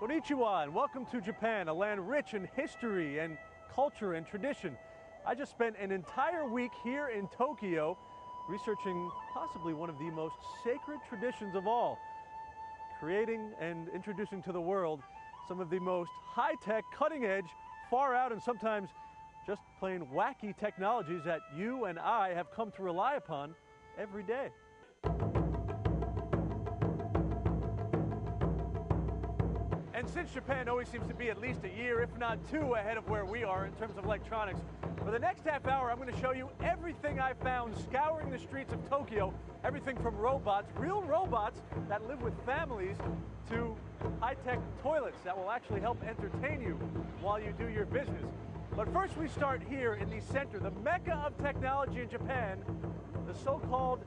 Konnichiwa and welcome to Japan, a land rich in history and culture and tradition. I just spent an entire week here in Tokyo researching possibly one of the most sacred traditions of all, creating and introducing to the world some of the most high-tech, cutting-edge, far-out, and sometimes just plain wacky technologies that you and I have come to rely upon every day. And since Japan always seems to be at least a year, if not two, ahead of where we are in terms of electronics, for the next half hour, I'm going to show you everything I found scouring the streets of Tokyo, everything from robots, real robots that live with families, to high-tech toilets that will actually help entertain you while you do your business. But first we start here in the center, the mecca of technology in Japan, the so-called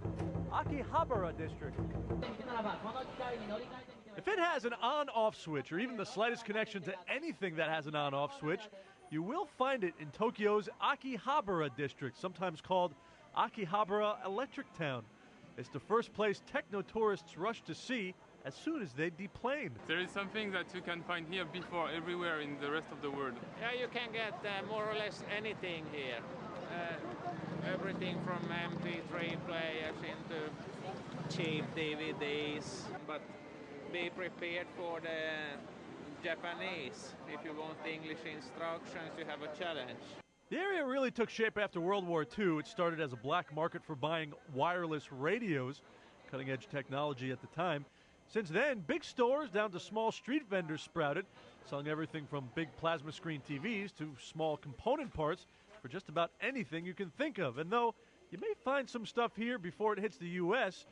Akihabara district. If it has an on-off switch, or even the slightest connection to anything that has an on-off switch, you will find it in Tokyo's Akihabara district, sometimes called Akihabara Electric Town. It's the first place techno tourists rush to see as soon as they deplane. There is something that you can find here before everywhere in the rest of the world. Yeah, you can get more or less anything here. Everything from MP3 players into cheap DVDs, but be prepared for the Japanese. If you want English instructions, you have a challenge. The area really took shape after World War II. It started as a black market for buying wireless radios, cutting-edge technology at the time. Since then, big stores down to small street vendors sprouted, selling everything from big plasma screen TVs to small component parts for just about anything you can think of. And though you may find some stuff here before it hits the U.S.,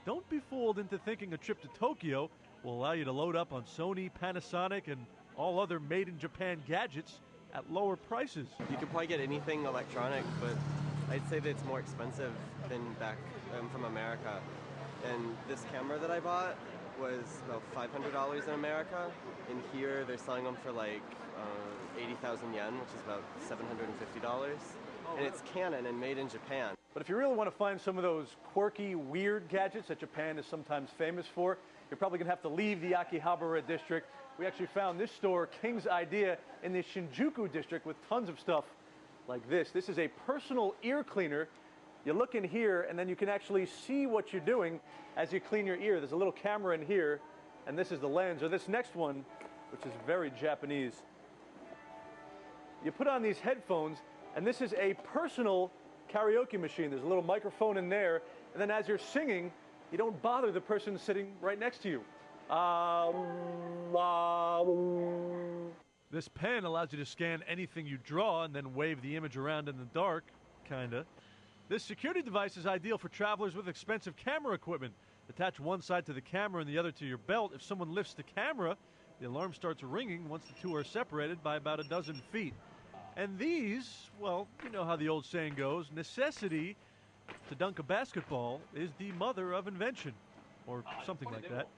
don't be fooled into thinking a trip to Tokyo will allow you to load up on Sony, Panasonic, and all other made-in-Japan gadgets at lower prices. You could probably get anything electronic, but I'd say that it's more expensive than back from America. And this camera that I bought was about $500 in America. In here, they're selling them for like 80,000 yen, which is about $750. And it's Canon and made in Japan. But if you really want to find some of those quirky, weird gadgets that Japan is sometimes famous for, you're probably going to have to leave the Akihabara district. We actually found this store, King's Idea, in the Shinjuku district with tons of stuff like this. This is a personal ear cleaner. You look in here, and then you can actually see what you're doing as you clean your ear. There's a little camera in here, and this is the lens. Or this next one, which is very Japanese. You put on these headphones, and this is a personal karaoke machine. There's a little microphone in there, and then as you're singing, you don't bother the person sitting right next to you. This pen allows you to scan anything you draw and then wave the image around in the dark, kinda. This security device is ideal for travelers with expensive camera equipment. Attach one side to the camera and the other to your belt. If someone lifts the camera, the alarm starts ringing once the two are separated by about a dozen feet. And these, well, you know how the old saying goes, necessity to dunk a basketball is the mother of invention, or something like that.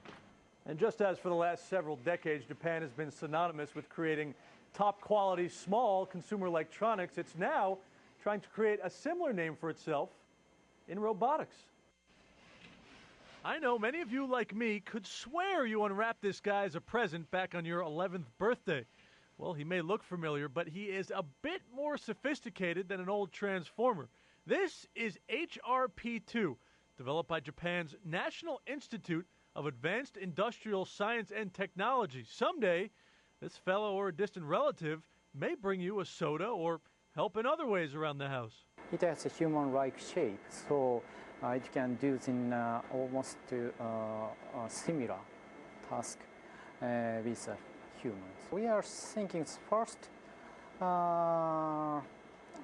And just as for the last several decades, Japan has been synonymous with creating top-quality, small consumer electronics, it's now trying to create a similar name for itself in robotics. I know many of you, like me, could swear you unwrapped this guy as a present back on your 11th birthday. Well, he may look familiar, but he is a bit more sophisticated than an old Transformer. This is HRP2, developed by Japan's National Institute of Advanced Industrial Science and Technology. Someday, this fellow or a distant relative may bring you a soda or help in other ways around the house. It has a human-like shape, so it can do in almost similar task with humans. We are thinking first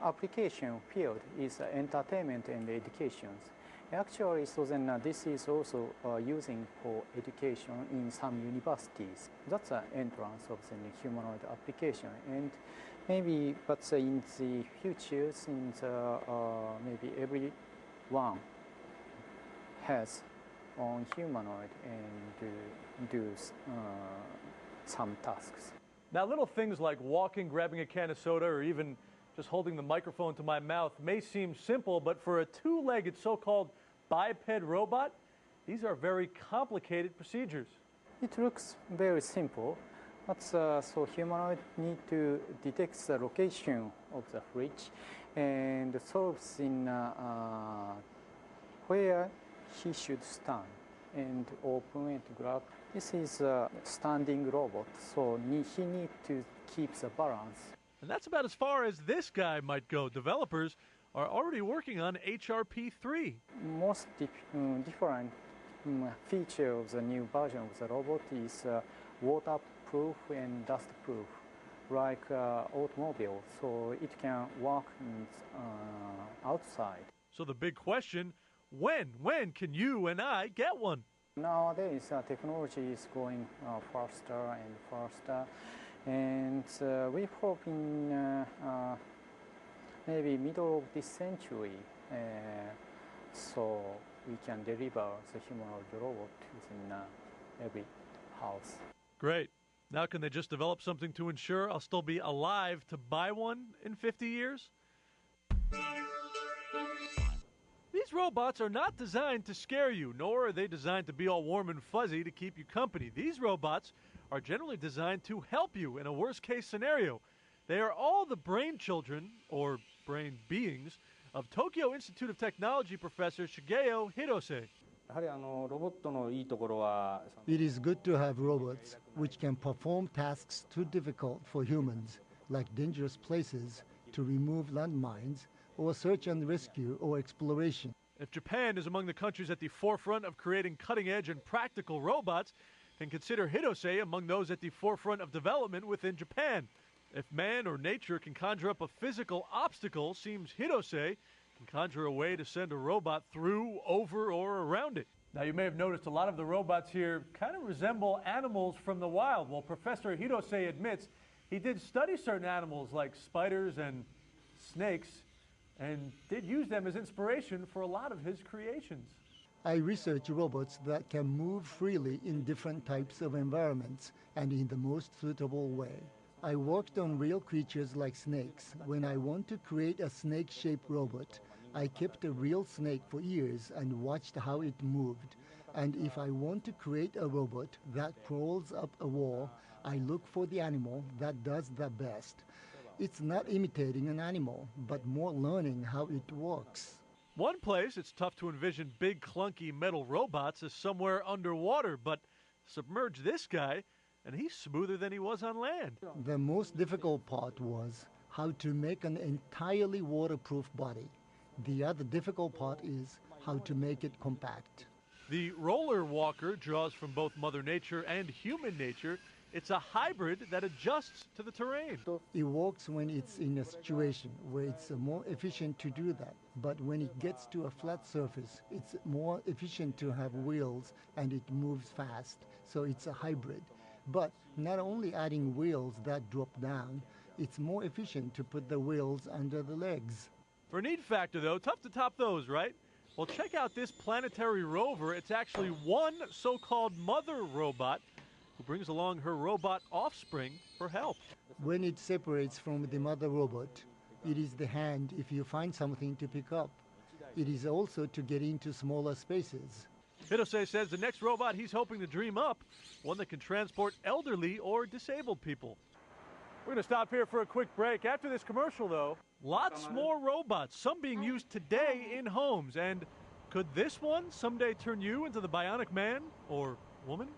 application field is entertainment and education. Actually, so then this is also using for education in some universities. That's an entrance of the humanoid application, and maybe, but in the future, since maybe everyone has on humanoid and do some tasks. Now, little things like walking, grabbing a can of soda, or even just holding the microphone to my mouth may seem simple, but for a two-legged so-called biped robot, these are very complicated procedures. It looks very simple, So humanoid need to detect the location of the fridge and solves in where he should stand and open and grab. This is a standing robot, so he needs to keep the balance. And that's about as far as this guy might go. Developers are already working on HRP3. Most different feature of the new version of the robot is waterproof and dustproof, like automobile, so it can work outside. So the big question, when can you and I get one? Nowadays, technology is going faster and faster, and we hope in maybe middle of this century, so we can deliver the humanoid robot within every house. Great. Now can they just develop something to ensure I'll still be alive to buy one in 50 years? These robots are not designed to scare you, nor are they designed to be all warm and fuzzy to keep you company. These robots are generally designed to help you in a worst-case scenario. They are all the brain children, or brain beings, of Tokyo Institute of Technology professor Shigeo Hirose. It is good to have robots which can perform tasks too difficult for humans, like dangerous places, to remove landmines, or search and rescue or exploration. If Japan is among the countries at the forefront of creating cutting-edge and practical robots, then consider Hirose among those at the forefront of development within Japan. If man or nature can conjure up a physical obstacle, seems Hirose can conjure a way to send a robot through, over, or around it. Now, you may have noticed a lot of the robots here kind of resemble animals from the wild. Well, Professor Hirose admits he did study certain animals like spiders and snakes and did use them as inspiration for a lot of his creations. I research robots that can move freely in different types of environments and in the most suitable way. I worked on real creatures like snakes. When I want to create a snake-shaped robot, I kept a real snake for years and watched how it moved. And if I want to create a robot that crawls up a wall, I look for the animal that does the best. It's not imitating an animal, but more learning how it works. One place it's tough to envision big, clunky metal robots is somewhere underwater, but submerge this guy, and he's smoother than he was on land. The most difficult part was how to make an entirely waterproof body. The other difficult part is how to make it compact. The roller walker draws from both Mother Nature and human nature. It's a hybrid that adjusts to the terrain. It works when it's in a situation where it's more efficient to do that. But when it gets to a flat surface, it's more efficient to have wheels and it moves fast. So it's a hybrid. But not only adding wheels that drop down, it's more efficient to put the wheels under the legs. For a need factor, though, tough to top those, right? Well, check out this planetary rover. It's actually one so-called mother robot who brings along her robot offspring for help. When it separates from the mother robot, it is the hand if you find something to pick up. It is also to get into smaller spaces. Hirose says the next robot he's hoping to dream up, one that can transport elderly or disabled people. We're going to stop here for a quick break. After this commercial, though, lots more robots, some being used today in homes. And could this one someday turn you into the bionic man or woman?